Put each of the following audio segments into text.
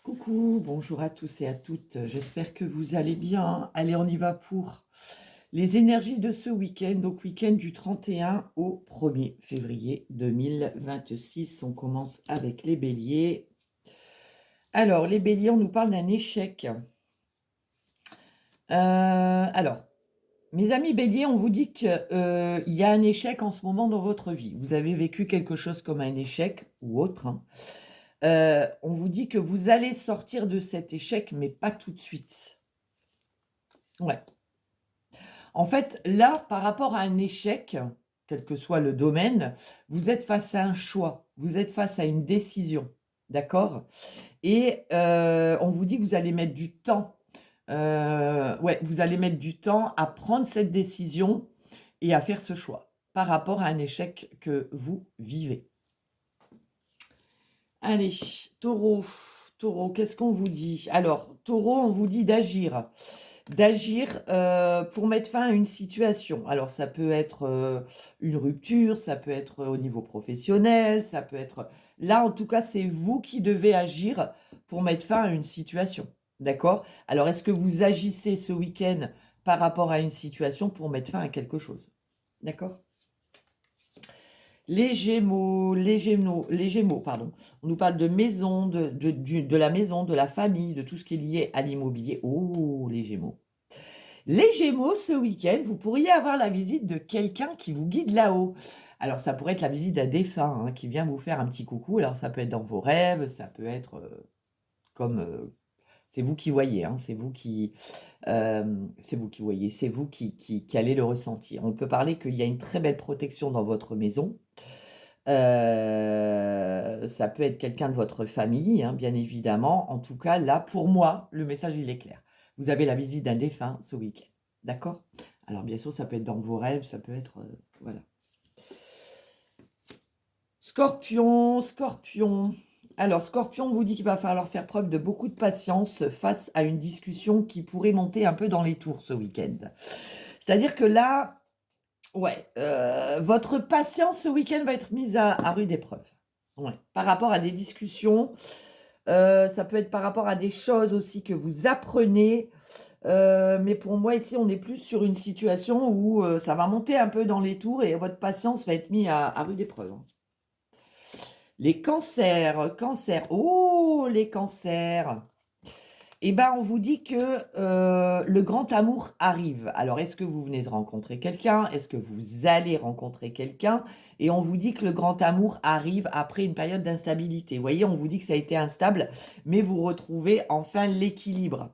Coucou, bonjour à tous et à toutes, j'espère que vous allez bien. Allez, on y va pour les énergies de ce week-end, donc week-end du 31 au 1er février 2026. On commence avec les béliers. Alors, les béliers, on nous parle d'un échec. Alors, mes amis béliers, on vous dit qu'il y a un échec en ce moment dans votre vie. Vous avez vécu quelque chose comme un échec ou autre, hein. On vous dit que vous allez sortir de cet échec, mais pas tout de suite. Ouais. En fait, là, par rapport à un échec, quel que soit le domaine, vous êtes face à un choix, vous êtes face à une décision, d'accord? Et on vous dit que vous allez mettre du temps, ouais, vous allez mettre du temps à prendre cette décision et à faire ce choix, par rapport à un échec que vous vivez. Allez, Taureau, Taureau, qu'est-ce qu'on vous dit? Alors, Taureau, on vous dit d'agir. D'agir, pour mettre fin à une situation. Alors ça peut être, une rupture, ça peut être au niveau professionnel, ça peut être là, en tout cas, c'est vous qui devez agir pour mettre fin à une situation. D'accord? Alors est-ce que vous agissez ce week-end par rapport à une situation pour mettre fin à quelque chose? D'accord? Les Gémeaux, pardon. On nous parle de maison, de la maison, de la famille, de tout ce qui est lié à l'immobilier. Oh, les Gémeaux. Les Gémeaux, ce week-end, vous pourriez avoir la visite de quelqu'un qui vous guide là-haut. Alors, ça pourrait être la visite d'un défunt, hein, qui vient vous faire un petit coucou. Alors, ça peut être dans vos rêves, ça peut être comme... c'est vous qui voyez, hein, c'est vous qui voyez, c'est vous qui allez le ressentir. On peut parler qu'il y a une très belle protection dans votre maison. Ça peut être quelqu'un de votre famille, hein, bien évidemment. En tout cas, là, pour moi, le message, il est clair. Vous avez la visite d'un défunt ce week-end. D'accord? Alors, bien sûr, ça peut être dans vos rêves, ça peut être... voilà. Scorpion, Scorpion. Alors, Scorpion vous dit qu'il va falloir faire preuve de beaucoup de patience face à une discussion qui pourrait monter un peu dans les tours ce week-end. C'est-à-dire que là, ouais, votre patience ce week-end va être mise à rude épreuve. Ouais, par rapport à des discussions, ça peut être par rapport à des choses aussi que vous apprenez, mais pour moi ici, on est plus sur une situation où, ça va monter un peu dans les tours et votre patience va être mise à rude épreuve, hein. Les cancers, cancers, oh les cancers! Eh ben, on vous dit que le grand amour arrive. Alors, est-ce que vous venez de rencontrer quelqu'un? Est-ce que vous allez rencontrer quelqu'un? Et on vous dit que le grand amour arrive après une période d'instabilité. Vous voyez, on vous dit que ça a été instable, mais vous retrouvez enfin l'équilibre.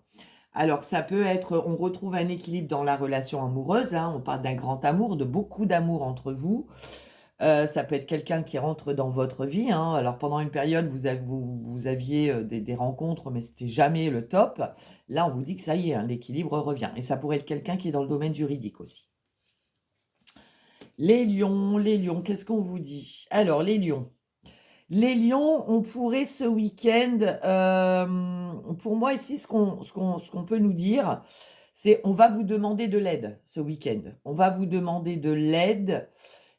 Alors, ça peut être, on retrouve un équilibre dans la relation amoureuse, hein, on parle d'un grand amour, de beaucoup d'amour entre vous. Ça peut être quelqu'un qui rentre dans votre vie, hein. Alors pendant une période, vous aviez des rencontres, mais c'était jamais le top. Là, on vous dit que ça y est, hein, l'équilibre revient. Et ça pourrait être quelqu'un qui est dans le domaine juridique aussi. Les lions, qu'est-ce qu'on vous dit? Alors, les lions. Les lions, on pourrait ce week-end, pour moi ici, ce qu'on peut nous dire, c'est on va vous demander de l'aide ce week-end. On va vous demander de l'aide.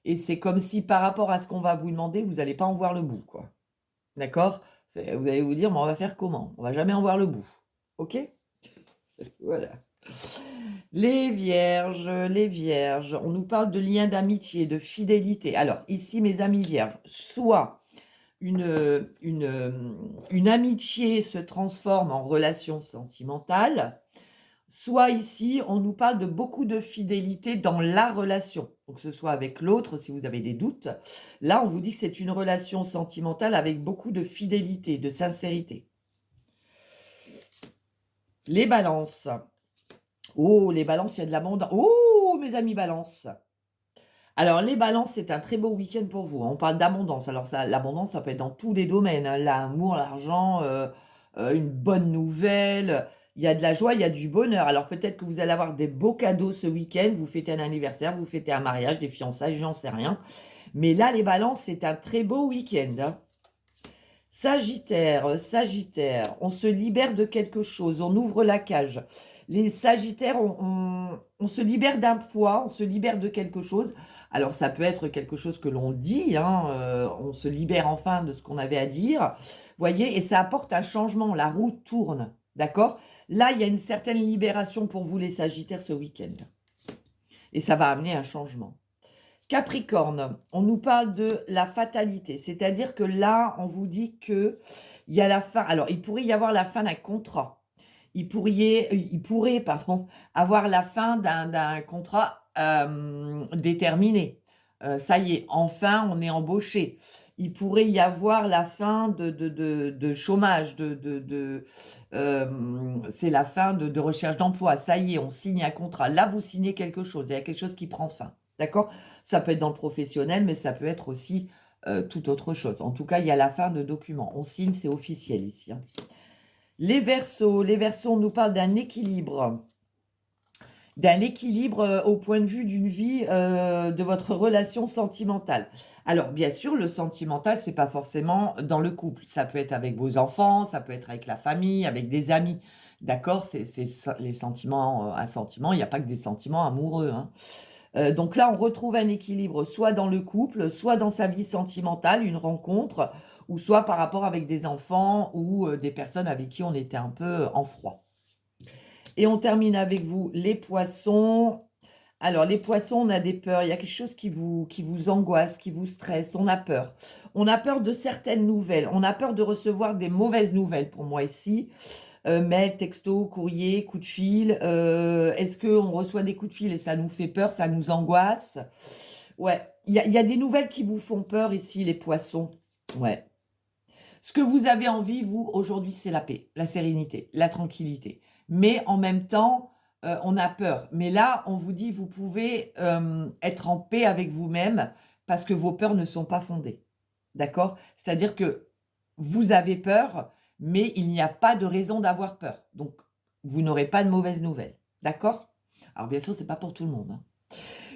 Et c'est comme si par rapport à ce qu'on va vous demander, vous n'allez pas en voir le bout, quoi. D'accord? Vous allez vous dire, mais on va faire comment? On va jamais en voir le bout. OK? Voilà. Les vierges, on nous parle de liens d'amitié, de fidélité. Alors, ici, mes amis vierges, soit une amitié se transforme en relation sentimentale, soit ici, on nous parle de beaucoup de fidélité dans la relation. Donc, que ce soit avec l'autre, si vous avez des doutes. Là, on vous dit que c'est une relation sentimentale avec beaucoup de fidélité, de sincérité. Les balances. Oh, les balances, il y a de l'abondance. Oh, mes amis balances. Alors, les balances, c'est un très beau week-end pour vous, hein. On parle d'abondance. Alors, ça, l'abondance, ça peut être dans tous les domaines, hein. L'amour, l'argent, une bonne nouvelle. Il y a de la joie, il y a du bonheur. Alors, peut-être que vous allez avoir des beaux cadeaux ce week-end. Vous fêtez un anniversaire, vous fêtez un mariage, des fiançailles, j'en sais rien. Mais là, les balances, c'est un très beau week-end, hein. Sagittaire, Sagittaire, on se libère de quelque chose, on ouvre la cage. Les Sagittaires, on se libère d'un poids, on se libère de quelque chose. Alors, ça peut être quelque chose que l'on dit, hein, on se libère enfin de ce qu'on avait à dire, voyez, et ça apporte un changement, la roue tourne, d'accord? Là, il y a une certaine libération pour vous, les Sagittaires, ce week-end. Et ça va amener un changement. Capricorne, on nous parle de la fatalité, c'est-à-dire que là, on vous dit que il y a la fin. Alors, il pourrait y avoir la fin d'un contrat. Il pourrait, pardon, avoir la fin d'un contrat déterminé. Ça y est, enfin, on est embauché. Il pourrait y avoir la fin de chômage, c'est la fin de recherche d'emploi. Ça y est, on signe un contrat. Là, vous signez quelque chose. Il y a quelque chose qui prend fin. D'accord? Ça peut être dans le professionnel, mais ça peut être aussi tout autre chose. En tout cas, il y a la fin de documents. On signe, c'est officiel ici, hein. Les Verseaux, on nous parle d'un équilibre. D'un équilibre au point de vue d'une vie de votre relation sentimentale. Alors, bien sûr, le sentimental, c'est pas forcément dans le couple. Ça peut être avec vos enfants, ça peut être avec la famille, avec des amis. D'accord? C'est les sentiments, un sentiment, il n'y a pas que des sentiments amoureux, hein. Donc là, on retrouve un équilibre soit dans le couple, soit dans sa vie sentimentale, une rencontre, ou soit par rapport avec des enfants ou des personnes avec qui on était un peu en froid. Et on termine avec vous, les poissons. Alors, les poissons, on a des peurs. Il y a quelque chose qui vous angoisse, qui vous stresse. On a peur. On a peur de certaines nouvelles. On a peur de recevoir des mauvaises nouvelles, pour moi, ici. Mail, texto, courrier, coup de fil. Est-ce qu'on reçoit des coups de fil et ça nous fait peur, ça nous angoisse? Ouais, il y a des nouvelles qui vous font peur ici, les poissons. Ouais. Ce que vous avez envie, vous, aujourd'hui, c'est la paix, la sérénité, la tranquillité. Mais en même temps, on a peur. Mais là, on vous dit, vous pouvez être en paix avec vous-même parce que vos peurs ne sont pas fondées. D'accord? C'est-à-dire que vous avez peur, mais il n'y a pas de raison d'avoir peur. Donc, vous n'aurez pas de mauvaises nouvelles. D'accord? Alors, bien sûr, c'est pas pour tout le monde, hein.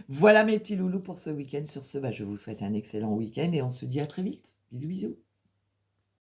Voilà mes petits loulous pour ce week-end. Sur ce, je vous souhaite un excellent week-end et on se dit à très vite. Bisous, bisous.